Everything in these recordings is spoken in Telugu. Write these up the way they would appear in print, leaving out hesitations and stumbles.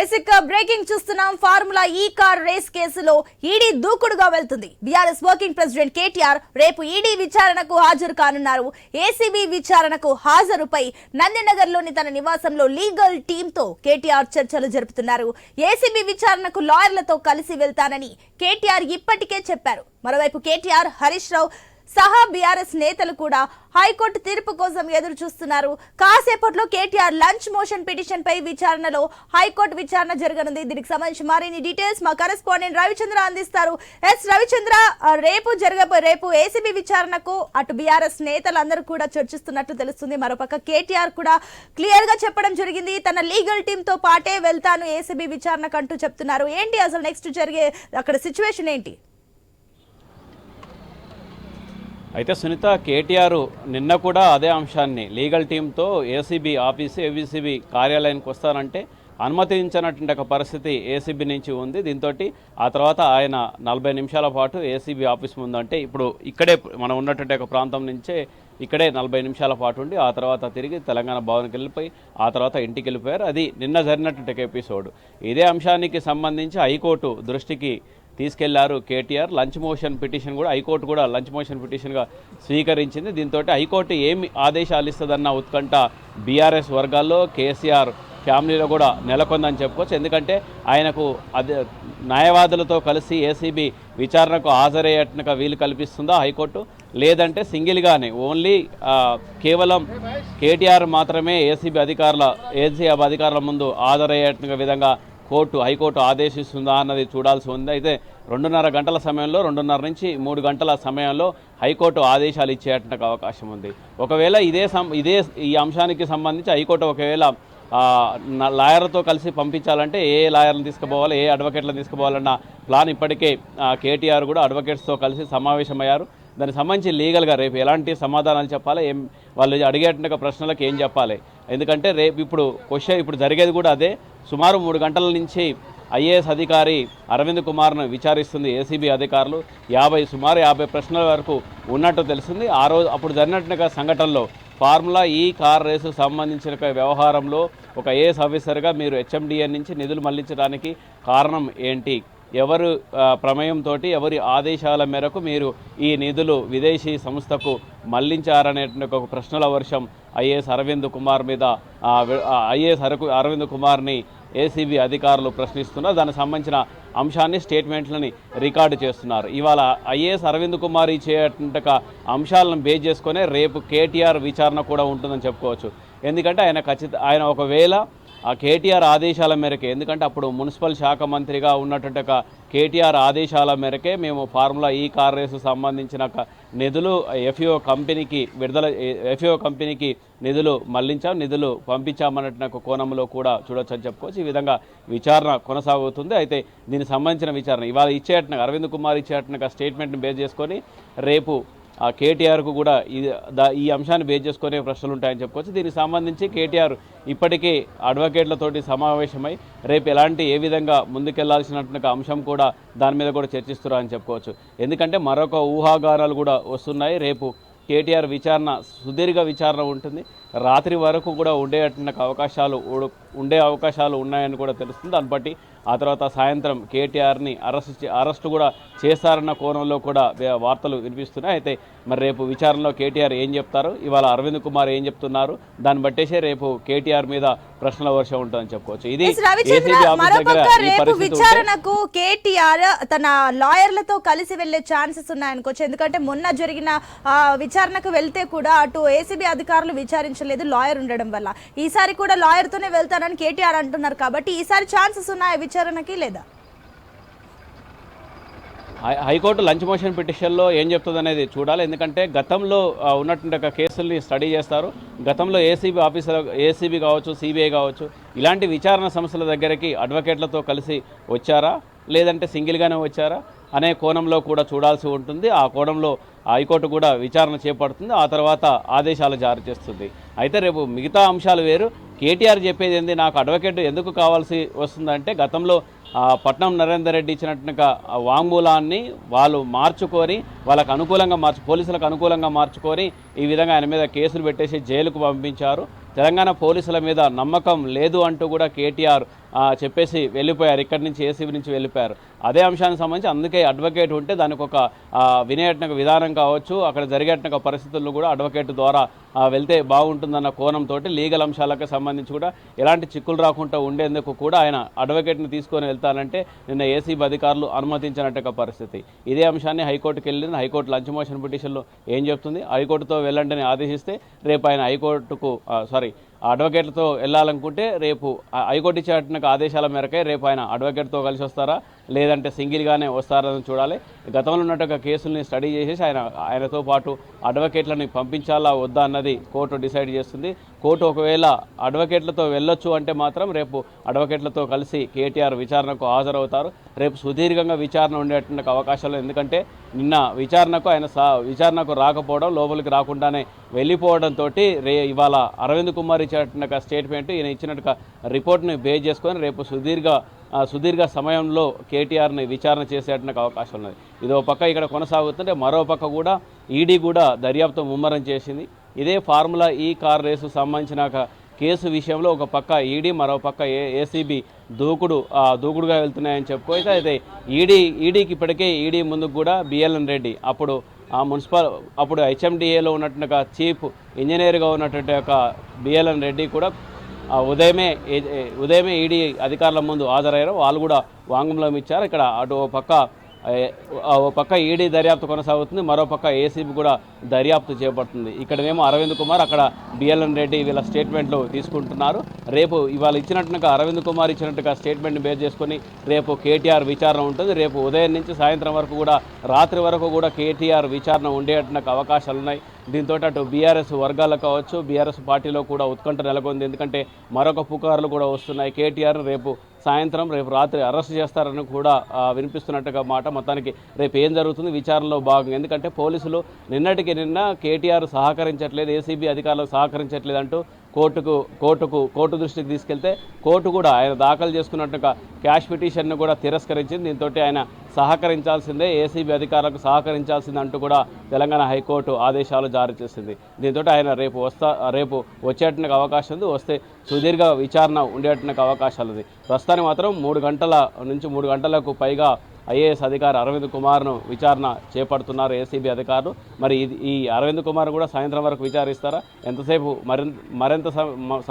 ఎసిక బ్రేకింగ్ చూస్తున్నాం. ఫార్ములా ఈ కార్ రేస్ కేసులో ఈడీ దూకుడుగా వెళ్తుంది. బీఆర్ఎస్ వర్కింగ్ ప్రెసిడెంట్ కేటీఆర్ రేపు ఈడీ విచారణకు హాజరు కానున్నారు. ఏసీబీ విచారణకు హాజరుపై నందినగర్లోని తన నివాసంలో లీగల్ టీంతో కేటీఆర్ చర్చలు జరుపుతున్నారు. ఏసీబీ విచారణకు లాయర్లతో కలిసి వెళ్తానని కేటీఆర్ ఇప్పటికే చెప్పారు. మరోవైపు కేటీఆర్, హరీష్ రావు సహా బీఆర్ఎస్ నేతలు కూడా హైకోర్టు తీర్పు కోసం ఎదురు చూస్తున్నారు. కాసేపట్లో కేటీఆర్ లంచ్ మోషన్ పిటిషన్ పై విచారణలో హైకోర్టు విచారణ జరగనుంది. దీనికి సంబంధించి మరిన్ని డీటెయిల్స్ మా కరెస్పాండెంట్ రవిచంద్ర అందిస్తారు. రవిచంద్ర, రేపు ఏసీబీ విచారణకు అటు బీఆర్ఎస్ నేతలందరూ కూడా చర్చిస్తున్నట్లు తెలుస్తుంది. మరోపక్క కేటీఆర్ కూడా క్లియర్ గా చెప్పడం జరిగింది, తన లీగల్ టీమ్ తో పాటే వెళ్తాను ఏసీబీ విచారణకు అంటూ చెప్తున్నారు. ఏంటి అసలు నెక్స్ట్ జరిగే అక్కడ సిచ్యువేషన్ ఏంటి? అయితే సునీత, కేటీఆర్ నిన్న కూడా అదే అంశాన్ని లీగల్ టీంతో ఏసీబీ ఆఫీసు, ఏబీసీబీ కార్యాలయానికి వస్తారంటే అనుమతించినటువంటి ఒక పరిస్థితి ఏసీబీ నుంచి ఉంది. దీంతో ఆ తర్వాత ఆయన 40 నిమిషాల పాటు ఏసీబీ ఆఫీస్ ముందు, అంటే ఇప్పుడు ఇక్కడే మనం ఉన్నటువంటి ఒక ప్రాంతం నుంచే ఇక్కడే 40 నిమిషాల పాటు ఉండి ఆ తర్వాత తిరిగి తెలంగాణ భవన్కి వెళ్ళిపోయి ఆ తర్వాత ఇంటికి వెళ్ళిపోయారు. అది నిన్న జరిగినటువంటి ఎపిసోడ్. ఇదే అంశానికి సంబంధించి హైకోర్టు దృష్టికి తీసుకెళ్లారు కేటీఆర్. లంచ్ మోషన్ పిటిషన్ కూడా హైకోర్టు కూడా లంచ్ మోషన్ పిటిషన్గా స్వీకరించింది. దీంతో హైకోర్టు ఏమి ఆదేశాలు ఇస్తుందన్న ఉత్కంఠ బీఆర్ఎస్ వర్గాల్లో, కేసీఆర్ ఫ్యామిలీలో కూడా నెలకొందని చెప్పుకోవచ్చు. ఎందుకంటే ఆయనకు అదే న్యాయవాదులతో కలిసి ఏసీబీ విచారణకు హాజరయ్యేట్టుగా వీలు కల్పిస్తుందా హైకోర్టు, లేదంటే సింగిల్గానే ఓన్లీ కేవలం కేటీఆర్ మాత్రమే ఏసీబీ అధికారుల ముందు హాజరయ్యేట్టుగా విధంగా హైకోర్టు ఆదేశిస్తుందా అన్నది చూడాల్సి ఉంది. అయితే 2.5 గంటల సమయంలో 2.5 నుంచి 3 గంటల సమయంలో హైకోర్టు ఆదేశాలు ఇచ్చేటువంటి అవకాశం ఉంది. ఒకవేళ ఈ అంశానికి సంబంధించి హైకోర్టు ఒకవేళ లాయర్తో కలిసి పంపించాలంటే ఏ లాయర్లను తీసుకుపోవాలి, ఏ అడ్వకేట్లను తీసుకుపోవాలన్న ప్లాన్ ఇప్పటికే కేటీఆర్ కూడా అడ్వకేట్స్తో కలిసి సమావేశమయ్యారు. దానికి సంబంధించి లీగల్గా రేపు ఎలాంటి సమాధానాలు చెప్పాలి, వాళ్ళు అడిగేటువంటి ప్రశ్నలకు ఏం చెప్పాలి. ఎందుకంటే రేపు ఇప్పుడు జరిగేది కూడా అదే. సుమారు 3 గంటల నుంచి ఐఏఎస్ అధికారి అరవింద్ కుమార్ను విచారిస్తుంది ఏసీబీ అధికారులు. సుమారు 50 ప్రశ్నల వరకు ఉన్నట్టు తెలిసింది. అప్పుడు జరిగినట్టుగా సంఘటనలో ఫార్ములా ఈ కార్ రేసు సంబంధించిన వ్యవహారంలో ఒక ఐఏఎస్ ఆఫీసర్గా మీరు హెచ్ఎండిఎన్ నుంచి నిధులు మళ్లించడానికి కారణం ఏంటి, ఎవరు ప్రమేయంతో, ఎవరి ఆదేశాల మేరకు మీరు ఈ నిధులు విదేశీ సంస్థకు మళ్లించారనే ఒక ప్రశ్నల వర్షం ఐఏఎస్ అరవింద్ కుమార్ని ఏసీబీ అధికారులు ప్రశ్నిస్తున్నారు. దానికి సంబంధించిన అంశాన్ని, స్టేట్మెంట్లని రికార్డు చేస్తున్నారు. ఇవాళ ఐఏఎస్ అరవింద్ కుమార్ ఇచ్చేట అంశాలను బేస్ చేసుకునే రేపు కేటీఆర్ విచారణ కూడా ఉంటుందని చెప్పుకోవచ్చు. ఎందుకంటే ఆయన ఒకవేళ ఆ కేటీఆర్ ఆదేశాల మేరకే, ఎందుకంటే అప్పుడు మున్సిపల్ శాఖ మంత్రిగా ఉన్నటువంటి కేటీఆర్ ఆదేశాల మేరకే మేము ఫార్ములా ఈ కార్ రేసు సంబంధించిన నిధులు ఎఫ్ఈఓ కంపెనీకి నిధులు నిధులు పంపించామన్నట్టు కోణంలో కూడా చూడొచ్చు అని చెప్పుకోవచ్చు. ఈ విధంగా విచారణ కొనసాగుతుంది. అయితే దీనికి సంబంధించిన విచారణ ఇవాళ అరవింద్ కుమార్ ఇచ్చేట్టుగా స్టేట్మెంట్ని బేస్ చేసుకొని రేపు కేటీఆర్కు కూడా ఈ అంశాన్ని బేస్ చేసుకునే ప్రశ్నలు ఉంటాయని చెప్పుకోవచ్చు. దీనికి సంబంధించి కేటీఆర్ ఇప్పటికే అడ్వకేట్లతోటి సమావేశమై రేపు ఏ విధంగా ముందుకెళ్లాల్సినటువంటి అంశం కూడా దాని మీద కూడా చర్చిస్తున్నారని చెప్పుకోవచ్చు. ఎందుకంటే మరొక ఊహాగానాలు కూడా వస్తున్నాయి. రేపు కేటీఆర్ సుదీర్ఘ విచారణ ఉంటుంది. రాత్రి వరకు కూడా ఉండే అవకాశాలు ఉన్నాయని కూడా తెలుస్తుంది. దాన్ని బట్టి ఆ తర్వాత సాయంత్రం కేటీఆర్ని అరెస్టు కూడా చేస్తారన్న కోణంలో కూడా వార్తలు వినిపిస్తున్నాయి. అయితే మరి రేపు విచారణలో కేటీఆర్ ఏం చెప్తారు, ఇవాళ అరవింద్ కుమార్ ఏం చెప్తున్నారు, దాన్ని బట్టేసే రేపు కేటీఆర్ మీద ప్రశ్నల వర్షం ఉంటుందని చెప్పుకోవచ్చు. ఇది విచారణకు కేటీఆర్ తన లాయర్లతో కలిసి వెళ్లే ఛాన్సెస్ ఉన్నాయనుకోవచ్చు. ఎందుకంటే మొన్న జరిగిన విచారణకు వెళ్తే కూడా అటు ఏసీబీ అధికారులు విచారించలేదు లాయర్ ఉండడం వల్ల. ఈసారి కూడా లాయర్ తోనే వెళ్తానని కేటీఆర్ అంటున్నారు. కాబట్టి ఈసారి ఛాన్సెస్ ఉన్నాయి విచారణకి లేదా? హైకోర్టు లంచ్ మోషన్ పిటిషన్లో ఏం చెప్తుంది అనేది చూడాలి. ఎందుకంటే గతంలో ఉన్నటువంటి ఒక కేసుల్ని స్టడీ చేస్తారు. గతంలో ఏసీబీ కావచ్చు, సిబిఐ కావచ్చు, ఇలాంటి విచారణ సంస్థల దగ్గరికి అడ్వకేట్లతో కలిసి వచ్చారా, లేదంటే సింగిల్గానే వచ్చారా అనే కోణంలో కూడా చూడాల్సి ఉంటుంది. ఆ కోణంలో హైకోర్టు కూడా విచారణ చేపడుతుంది. ఆ తర్వాత ఆదేశాలు జారీ చేస్తుంది. అయితే రేపు మిగతా అంశాలు వేరు. కేటీఆర్ చెప్పేది ఏంది, నాకు అడ్వకేట్ ఎందుకు కావాల్సి వస్తుందంటే గతంలో పట్నం నరేందర్ రెడ్డి ఇచ్చినట్టుగా వాంగ్మూలాన్ని వాళ్ళు మార్చుకొని పోలీసులకు అనుకూలంగా మార్చుకొని ఈ విధంగా ఆయన మీద కేసులు పెట్టేసి జైలుకు పంపించారు. తెలంగాణ పోలీసుల మీద నమ్మకం లేదు అంటూ కూడా కేటీఆర్ చెప్పేసి వెళ్ళిపోయారు, ఇక్కడి నుంచి ఏసీబీ నుంచి వెళ్ళిపోయారు. అదే అంశానికి సంబంధించి అందుకే అడ్వకేట్ ఉంటే దానికి ఒక వినేటక విధానం కావచ్చు, అక్కడ జరిగేటక పరిస్థితుల్లో కూడా అడ్వకేట్ ద్వారా వెళ్తే బాగుంటుందన్న కోణంతో లీగల్ అంశాలకు సంబంధించి కూడా ఎలాంటి చిక్కులు రాకుండా ఉండేందుకు కూడా ఆయన అడ్వకేట్ని తీసుకొని వెళ్తానంటే నిన్న ఏసీబీ అధికారులు అనుమతించినట్టు పరిస్థితి. ఇదే అంశాన్ని హైకోర్టుకి వెళ్ళింది. హైకోర్టు లంచ్ మోషన్ పిటిషన్లో ఏం చెప్తుంది, హైకోర్టుతో వెళ్ళండి అని ఆదేశిస్తే రేపు ఆయన హైకోర్టుకు అడ్వకేట్లతో వెళ్ళాలనుకుంటే రేపు హైకోర్టు ఇచ్చిన ఆదేశాల మేరకే రేపు ఆయన అడ్వకేట్తో కలిసి వస్తారా లేదంటే సింగిల్గానే వస్తారని చూడాలి. గతంలో ఉన్నట్టుగా కేసుల్ని స్టడీ చేసేసి ఆయనతో పాటు అడ్వకేట్లని పంపించాలా వద్దా అన్నది కోర్టు డిసైడ్ చేస్తుంది. కోర్టు ఒకవేళ అడ్వకేట్లతో వెళ్ళొచ్చు అంటే మాత్రం రేపు అడ్వకేట్లతో కలిసి కేటీఆర్ విచారణకు హాజరవుతారు. రేపు సుదీర్ఘంగా విచారణ ఉండేటువంటి అవకాశాలు, ఎందుకంటే నిన్న విచారణకు రాకపోవడం, లోపలికి రాకుండానే వెళ్ళిపోవడంతో ఇవాళ అరవింద్ కుమార్ ఇచ్చినట్టుగా స్టేట్మెంట్, ఈయన ఇచ్చినట్టుగా రిపోర్ట్ని బేస్ చేసుకొని రేపు సుదీర్ఘ సమయంలో కేటీఆర్ని విచారణ చేసేటువంటి అవకాశం ఉన్నది. ఇదో పక్క ఇక్కడ కొనసాగుతుంటే మరో పక్క కూడా ఈడీ కూడా దర్యాప్తు ముమ్మరం చేసింది. ఇదే ఫార్ములా ఈ కార్ రేసు సంబంధించిన కేసు విషయంలో ఒక పక్క ఈడీ, మరో పక్క ఏసీబీ దూకుడుగా వెళ్తున్నాయని చెప్పుకోవచ్చు. అయితే ఈడీకి ఇప్పటికే ఈడీ ముందుకు కూడా బిఎల్ఎన్ రెడ్డి అప్పుడు హెచ్ఎండిఏలో ఉన్నట్టుగా చీఫ్ ఇంజనీర్గా ఉన్నటువంటి ఒక బిఎల్ఎన్ రెడ్డి కూడా ఉదయమే ఈడీ అధికారుల ముందు హాజరయ్యారు. వాళ్ళు కూడా వాంగ్మూలం ఇచ్చారు. ఇక్కడ అటు ఓ పక్క ఈడీ దర్యాప్తు కొనసాగుతుంది, మరో పక్క ఏసీబీ కూడా దర్యాప్తు చేపడుతుంది. ఇక్కడనేమో అరవింద్ కుమార్, అక్కడ బిఎల్ఎన్ రెడ్డి వీళ్ళ స్టేట్మెంట్లు తీసుకుంటున్నారు. రేపు ఇవాళ ఇచ్చినట్టుగా అరవింద్ కుమార్ ఇచ్చినట్టుగా స్టేట్మెంట్ని బేస్ చేసుకొని రేపు కేటీఆర్ విచారణ ఉంటుంది. రేపు ఉదయం నుంచి సాయంత్రం వరకు కూడా, రాత్రి వరకు కూడా కేటీఆర్ విచారణ ఉండేట్టుకు అవకాశాలు ఉన్నాయి. దీంతో అటు బీఆర్ఎస్ వర్గాలకు కావచ్చు, బీఆర్ఎస్ పార్టీలో కూడా ఉత్కంఠ నెలకొంది. ఎందుకంటే మరొక పుకార్లు కూడా వస్తున్నాయి. కేటీఆర్ రేపు రాత్రి అరెస్ట్ చేస్తారని కూడా వినిపిస్తున్నట్టుగా మాట. మొత్తానికి రేపు ఏం జరుగుతుంది విచారణలో భాగంగా, ఎందుకంటే పోలీసులు నిన్న కేటీఆర్ సహకరించట్లేదు, ఏసీబీ అధికారులకు సహకరించట్లేదు అంటూ కోర్టు దృష్టికి తీసుకెళ్తే కోర్టు కూడా ఆయన దాఖలు చేసుకున్నట్టుగా క్యాష్ పిటిషన్ను కూడా తిరస్కరించింది. దీంతో ఆయన సహకరించాల్సిందే, ఏసీబీ అధికారులకు సహకరించాల్సిందే అంటూ కూడా తెలంగాణ హైకోర్టు ఆదేశాలు జారీ చేసింది. దీంతో ఆయన రేపు వచ్చేటకు అవకాశం ఉంది. వస్తే సుదీర్ఘ విచారణ ఉండేటకు అవకాశాలు ఉంది. ప్రస్తుతానికి మాత్రం 3 గంటలకు పైగా ఐఏఎస్ అధికారి అరవింద్ కుమార్ను విచారణ చేపడుతున్నారు ఏసీబీ అధికారులు. మరి ఈ అరవింద్ కుమార్ కూడా సాయంత్రం వరకు విచారిస్తారా, ఎంతసేపు మరింత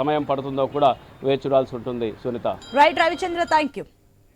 సమయం పడుతుందో కూడా వేచి చూడాల్సి ఉంటుంది. Sunitha. Right Ravichandra, thank you.